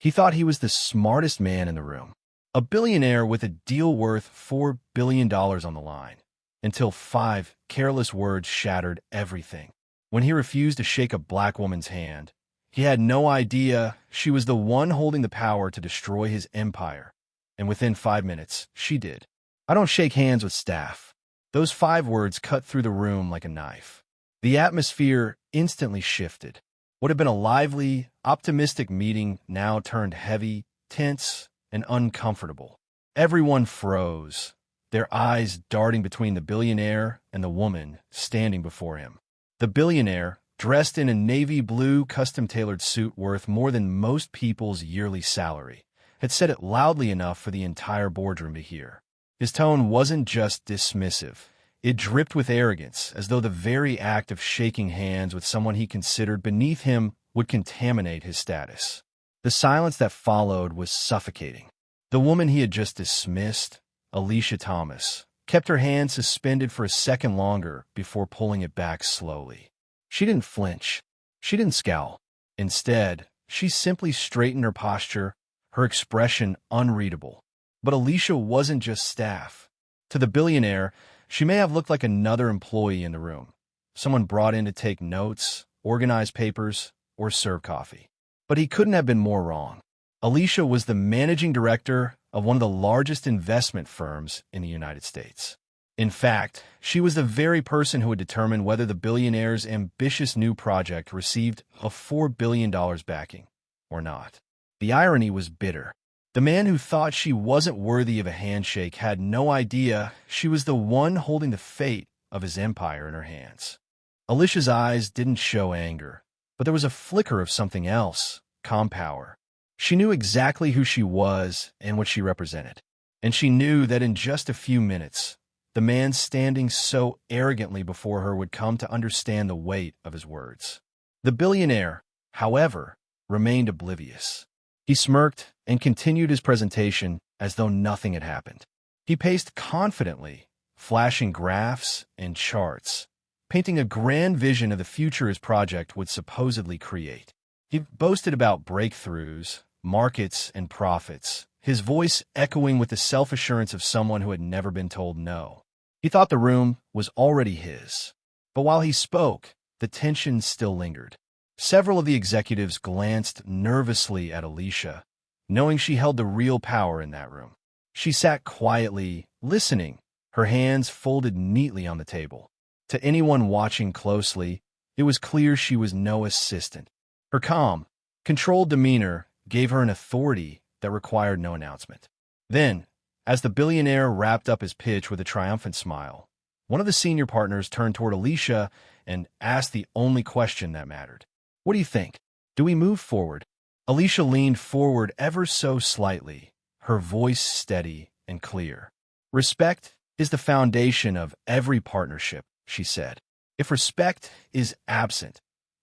He thought he was the smartest man in the room, a billionaire with a deal worth $4 billion on the line, until 5 careless words shattered everything. When he refused to shake a black woman's hand, he had no idea she was the one holding the power to destroy his empire. And within 5 minutes, she did. "I don't shake hands with staff." Those 5 words cut through the room like a knife. The atmosphere instantly shifted. What had been a lively, optimistic meeting now turned heavy, tense, and uncomfortable. Everyone froze, their eyes darting between the billionaire and the woman standing before him. The billionaire, dressed in a navy blue custom-tailored suit worth more than most people's yearly salary, had said it loudly enough for the entire boardroom to hear. His tone wasn't just dismissive. It dripped with arrogance, as though the very act of shaking hands with someone he considered beneath him would contaminate his status. The silence that followed was suffocating. The woman he had just dismissed, Olivia Thomas, kept her hand suspended for a second longer before pulling it back slowly. She didn't flinch. She didn't scowl. Instead, she simply straightened her posture, her expression unreadable. But Olivia wasn't just staff. To the billionaire, she may have looked like another employee in the room, someone brought in to take notes, organize papers, or serve coffee. But he couldn't have been more wrong. Olivia was the managing director of one of the largest investment firms in the United States. In fact, she was the very person who would determine whether the billionaire's ambitious new project received a $4 billion backing or not. The irony was bitter. The man who thought she wasn't worthy of a handshake had no idea she was the one holding the fate of his empire in her hands. Alicia's eyes didn't show anger, but there was a flicker of something else, calm power. She knew exactly who she was and what she represented, and she knew that in just a few minutes, the man standing so arrogantly before her would come to understand the weight of his words. The billionaire, however, remained oblivious. He smirked and continued his presentation as though nothing had happened. He paced confidently, flashing graphs and charts, painting a grand vision of the future his project would supposedly create. He boasted about breakthroughs, markets, and profits, his voice echoing with the self-assurance of someone who had never been told no. He thought the room was already his. But while he spoke, the tension still lingered. Several of the executives glanced nervously at Olivia, knowing she held the real power in that room. She sat quietly, listening, her hands folded neatly on the table. To anyone watching closely, it was clear she was no assistant. Her calm, controlled demeanor gave her an authority that required no announcement. Then, as the billionaire wrapped up his pitch with a triumphant smile, one of the senior partners turned toward Olivia and asked the only question that mattered. "What do you think? Do we move forward?" Olivia leaned forward ever so slightly, her voice steady and clear. "Respect is the foundation of every partnership," she said. "If respect is absent,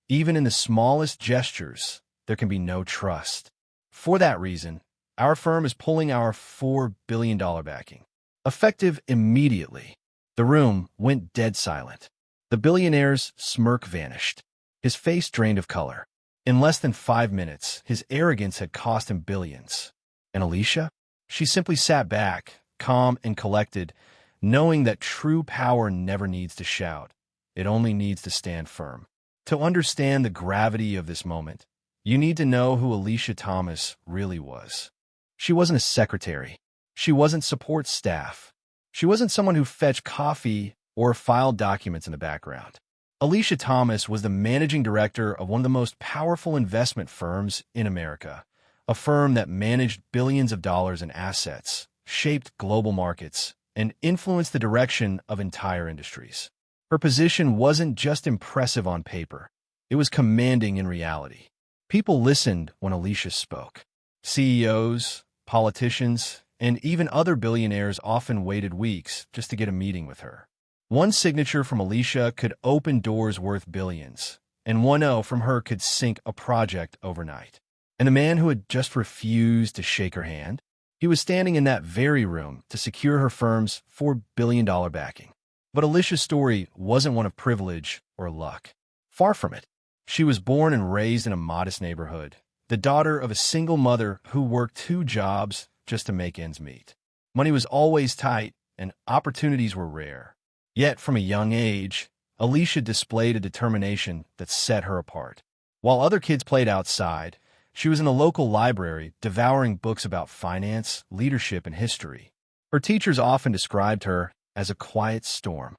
even in the smallest gestures, there can be no trust. For that reason, our firm is pulling our $4 billion backing, effective immediately." The room went dead silent. The billionaire's smirk vanished. His face drained of color. In less than 5 minutes, his arrogance had cost him billions. And Olivia? She simply sat back, calm and collected, knowing that true power never needs to shout. It only needs to stand firm. To understand the gravity of this moment, you need to know who Olivia Thomas really was. She wasn't a secretary. She wasn't support staff. She wasn't someone who fetched coffee or filed documents in the background. Olivia Thomas was the managing director of one of the most powerful investment firms in America, a firm that managed billions of dollars in assets, shaped global markets, and influenced the direction of entire industries. Her position wasn't just impressive on paper. It was commanding in reality. People listened when Olivia spoke. CEOs, politicians, and even other billionaires often waited weeks just to get a meeting with her. One signature from Olivia could open doors worth billions, and one O from her could sink a project overnight. And the man who had just refused to shake her hand, he was standing in that very room to secure her firm's $4 billion backing. But Olivia's story wasn't one of privilege or luck. Far from it. She was born and raised in a modest neighborhood, the daughter of a single mother who worked 2 jobs just to make ends meet. Money was always tight, and opportunities were rare. Yet, from a young age, Alicia displayed a determination that set her apart. While other kids played outside, she was in the local library devouring books about finance, leadership, and history. Her teachers often described her as a quiet storm.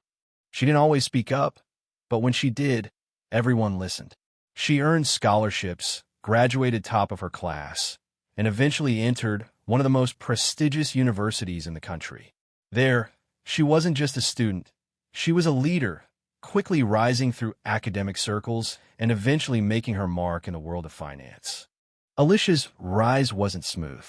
She didn't always speak up, but when she did, everyone listened. She earned scholarships, graduated top of her class, and eventually entered one of the most prestigious universities in the country. There, she wasn't just a student. She was a leader, quickly rising through academic circles and eventually making her mark in the world of finance. Alicia's rise wasn't smooth.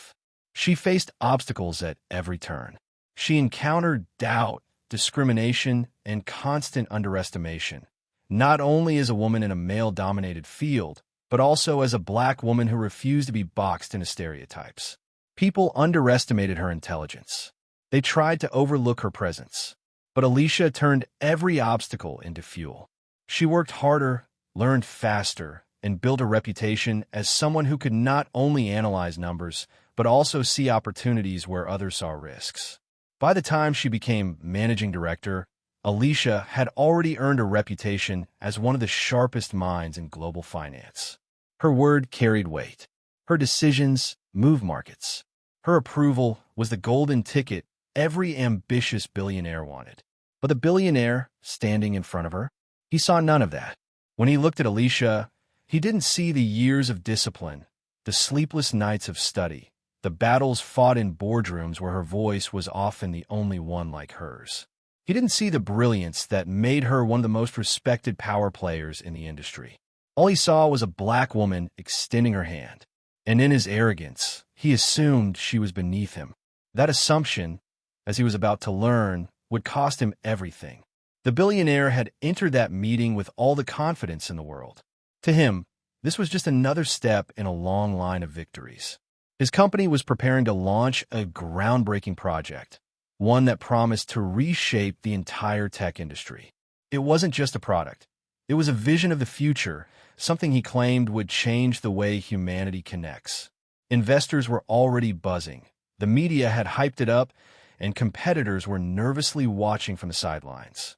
She faced obstacles at every turn. She encountered doubt, discrimination, and constant underestimation, not only as a woman in a male-dominated field, but also as a black woman who refused to be boxed into stereotypes. People underestimated her intelligence. They tried to overlook her presence. But Alicia turned every obstacle into fuel. She worked harder, learned faster, and built a reputation as someone who could not only analyze numbers, but also see opportunities where others saw risks. By the time she became managing director, Alicia had already earned a reputation as one of the sharpest minds in global finance. Her word carried weight. Her decisions moved markets. Her approval was the golden ticket every ambitious billionaire wanted. But the billionaire, standing in front of her, he saw none of that. When he looked at Alicia, he didn't see the years of discipline, the sleepless nights of study, the battles fought in boardrooms where her voice was often the only one like hers. He didn't see the brilliance that made her one of the most respected power players in the industry. All he saw was a black woman extending her hand, and in his arrogance, he assumed she was beneath him. That assumption, as he was about to learn, would cost him everything. The billionaire had entered that meeting with all the confidence in the world. To him, this was just another step in a long line of victories. His company was preparing to launch a groundbreaking project, one that promised to reshape the entire tech industry. It wasn't just a product. It was a vision of the future, something he claimed would change the way humanity connects. Investors were already buzzing. The media had hyped it up, and competitors were nervously watching from the sidelines.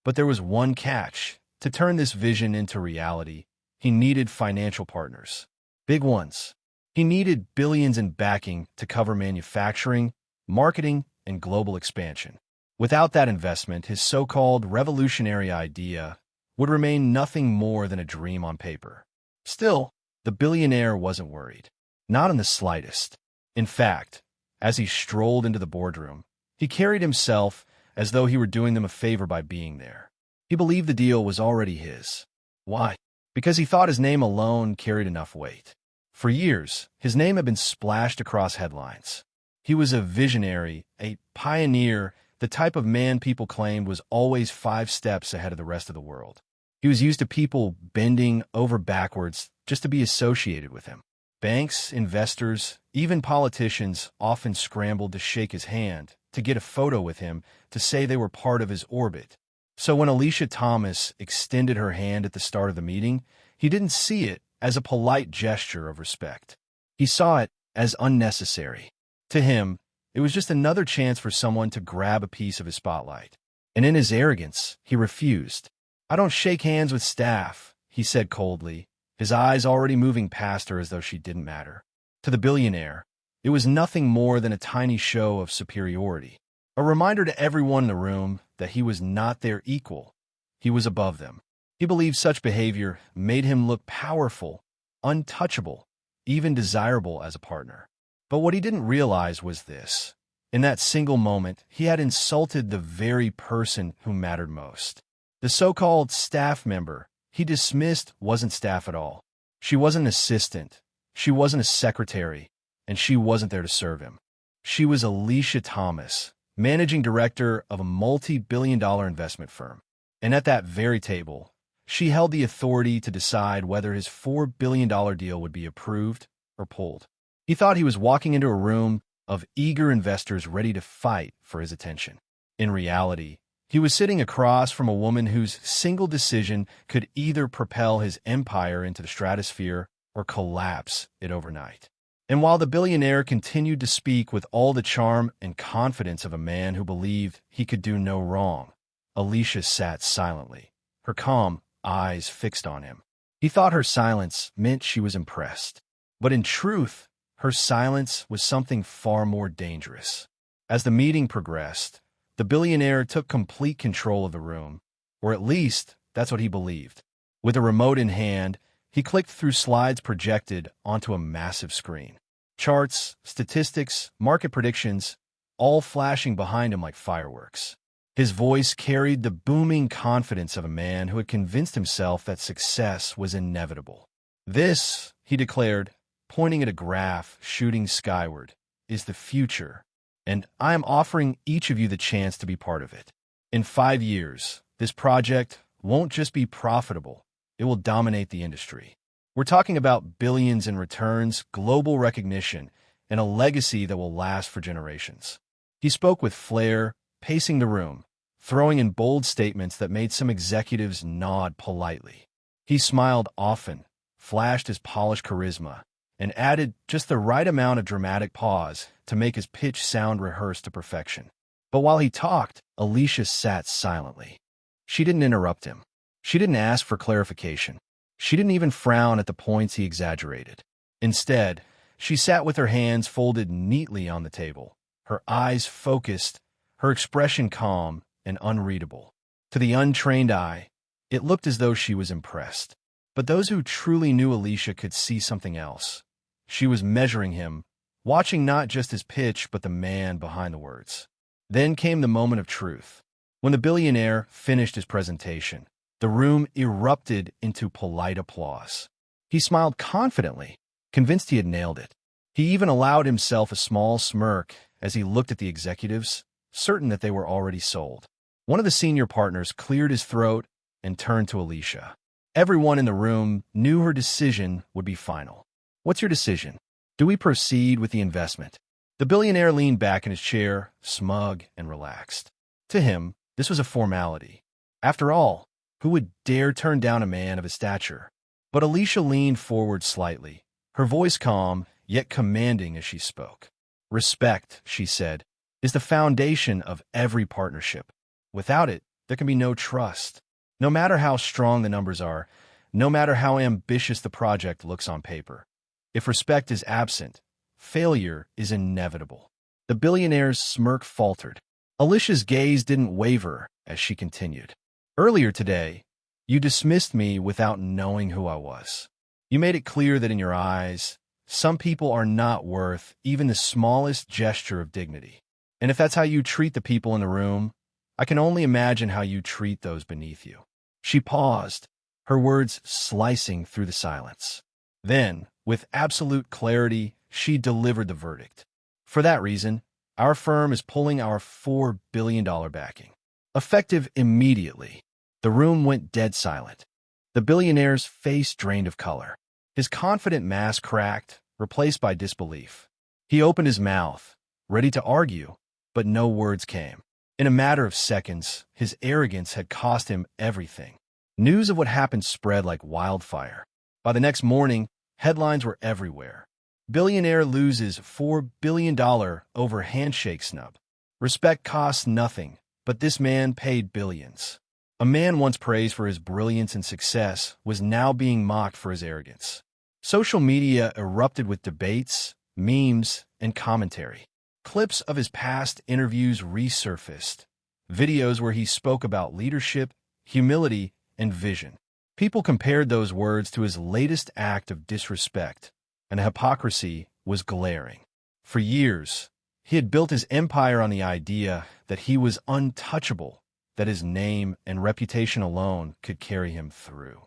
But there was one catch. To turn this vision into reality, he needed financial partners. Big ones. He needed billions in backing to cover manufacturing, marketing, and global expansion. Without that investment, his so-called revolutionary idea would remain nothing more than a dream on paper. Still, the billionaire wasn't worried. Not in the slightest. In fact, as he strolled into the boardroom, he carried himself as though he were doing them a favor by being there. He believed the deal was already his. Why? Because he thought his name alone carried enough weight. For years, his name had been splashed across headlines. He was a visionary, a pioneer, the type of man people claimed was always 5 steps ahead of the rest of the world. He was used to people bending over backwards just to be associated with him. Banks, investors, even politicians often scrambled to shake his hand, to get a photo with him, to say they were part of his orbit. So when Alicia Thomas extended her hand at the start of the meeting, he didn't see it as a polite gesture of respect. He saw it as unnecessary. To him, it was just another chance for someone to grab a piece of his spotlight. And in his arrogance, he refused. "I don't shake hands with staff," he said coldly, his eyes already moving past her as though she didn't matter. To the billionaire, it was nothing more than a tiny show of superiority, a reminder to everyone in the room that he was not their equal. He was above them. He believed such behavior made him look powerful, untouchable, even desirable as a partner. But what he didn't realize was this. In that single moment, he had insulted the very person who mattered most. The so-called staff member he dismissed wasn't staff at all. She wasn't an assistant. She wasn't a secretary. And she wasn't there to serve him. She was Alicia Thomas, managing director of a multi-billion-dollar investment firm. And at that very table, she held the authority to decide whether his $4 billion deal would be approved or pulled. He thought he was walking into a room of eager investors ready to fight for his attention. In reality, he was sitting across from a woman whose single decision could either propel his empire into the stratosphere or collapse it overnight. And while the billionaire continued to speak with all the charm and confidence of a man who believed he could do no wrong, Alicia sat silently, her calm eyes fixed on him. He thought her silence meant she was impressed. But in truth, her silence was something far more dangerous. As the meeting progressed, the billionaire took complete control of the room, or at least that's what he believed. With a remote in hand, he clicked through slides projected onto a massive screen. Charts, statistics, market predictions, all flashing behind him like fireworks. His voice carried the booming confidence of a man who had convinced himself that success was inevitable. This, he declared, pointing at a graph shooting skyward, is the future, and I am offering each of you the chance to be part of it. In 5 years, this project won't just be profitable, it will dominate the industry. We're talking about billions in returns, global recognition, and a legacy that will last for generations. He spoke with flair, pacing the room, throwing in bold statements that made some executives nod politely. He smiled often, flashed his polished charisma, and added just the right amount of dramatic pause to make his pitch sound rehearsed to perfection. But while he talked, Alicia sat silently. She didn't interrupt him. She didn't ask for clarification. She didn't even frown at the points he exaggerated. Instead, she sat with her hands folded neatly on the table, her eyes focused, her expression calm and unreadable. To the untrained eye, it looked as though she was impressed. But those who truly knew Alicia could see something else. She was measuring him, watching not just his pitch but the man behind the words. Then came the moment of truth. When the billionaire finished his presentation, the room erupted into polite applause. He smiled confidently, convinced he had nailed it. He even allowed himself a small smirk as he looked at the executives, certain that they were already sold. One of the senior partners cleared his throat and turned to Alicia. Everyone in the room knew her decision would be final. What's your decision? Do we proceed with the investment? The billionaire leaned back in his chair, smug and relaxed. To him, this was a formality. After all, who would dare turn down a man of his stature? But Alicia leaned forward slightly, her voice calm, yet commanding as she spoke. Respect, she said, is the foundation of every partnership. Without it, there can be no trust. No matter how strong the numbers are, no matter how ambitious the project looks on paper. If respect is absent, failure is inevitable. The billionaire's smirk faltered. Alicia's gaze didn't waver as she continued. Earlier today, you dismissed me without knowing who I was. You made it clear that in your eyes, some people are not worth even the smallest gesture of dignity. And if that's how you treat the people in the room, I can only imagine how you treat those beneath you. She paused, her words slicing through the silence. Then, with absolute clarity, she delivered the verdict. For that reason, our firm is pulling our $4 billion backing. Effective immediately. The room went dead silent. The billionaire's face drained of color. His confident mask cracked, replaced by disbelief. He opened his mouth, ready to argue, but no words came. In a matter of seconds, his arrogance had cost him everything. News of what happened spread like wildfire. By the next morning, headlines were everywhere. Billionaire loses $4 billion over handshake snub. Respect costs nothing, but this man paid billions. A man once praised for his brilliance and success was now being mocked for his arrogance. Social media erupted with debates, memes, and commentary. Clips of his past interviews resurfaced, videos where he spoke about leadership, humility, and vision. People compared those words to his latest act of disrespect, and the hypocrisy was glaring. For years, he had built his empire on the idea that he was untouchable, that his name and reputation alone could carry him through.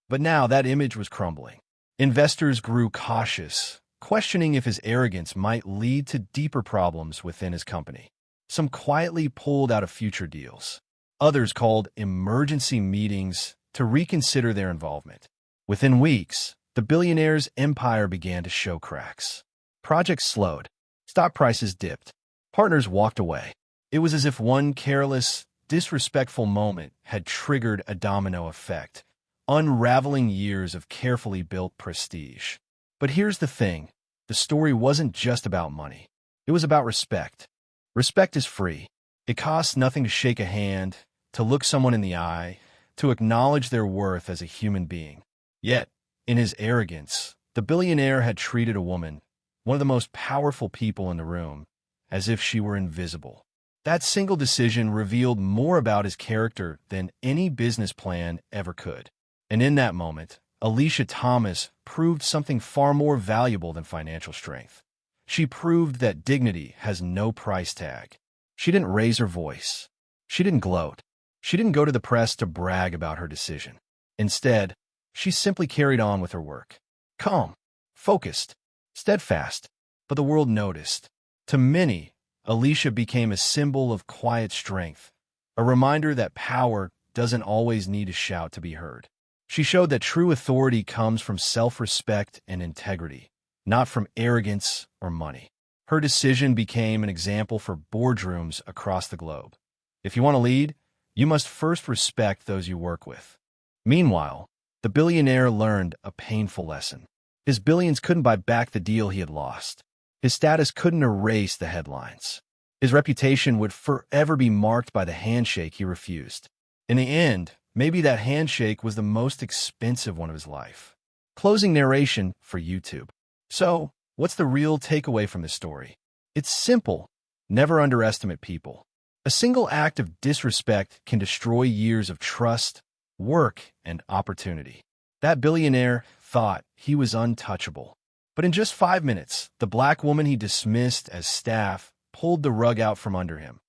But now that image was crumbling. Investors grew cautious, questioning if his arrogance might lead to deeper problems within his company. Some quietly pulled out of future deals. Others called emergency meetings to reconsider their involvement. Within weeks, the billionaire's empire began to show cracks. Projects slowed. Stock prices dipped. Partners walked away. It was as if one careless, disrespectful moment had triggered a domino effect, unraveling years of carefully built prestige. But here's the thing. The story wasn't just about money. It was about respect. Respect is free. It costs nothing to shake a hand, to look someone in the eye, to acknowledge their worth as a human being. Yet, in his arrogance, the billionaire had treated a woman, one of the most powerful people in the room, as if she were invisible. That single decision revealed more about his character than any business plan ever could. And in that moment, Alicia Thomas proved something far more valuable than financial strength. She proved that dignity has no price tag. She didn't raise her voice. She didn't gloat. She didn't go to the press to brag about her decision. Instead, she simply carried on with her work. Calm, focused, steadfast. But the world noticed. To many, Alicia became a symbol of quiet strength, a reminder that power doesn't always need to shout to be heard. She showed that true authority comes from self-respect and integrity, not from arrogance or money. Her decision became an example for boardrooms across the globe. If you want to lead, you must first respect those you work with. Meanwhile, the billionaire learned a painful lesson. His billions couldn't buy back the deal he had lost. His status couldn't erase the headlines. His reputation would forever be marked by the handshake he refused. In the end, maybe that handshake was the most expensive one of his life. Closing narration for YouTube. So, what's the real takeaway from this story? It's simple. Never underestimate people. A single act of disrespect can destroy years of trust, work, and opportunity. That billionaire thought he was untouchable. But in just 5 minutes, the black woman he dismissed as staff pulled the rug out from under him,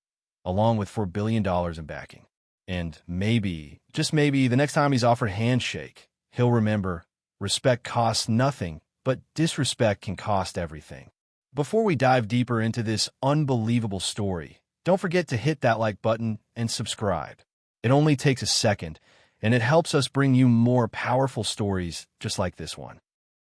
along with $4 billion in backing. And maybe, just maybe, the next time he's offered a handshake, he'll remember respect costs nothing, but disrespect can cost everything. Before we dive deeper into this unbelievable story, don't forget to hit that like button and subscribe. It only takes a second, and it helps us bring you more powerful stories just like this one.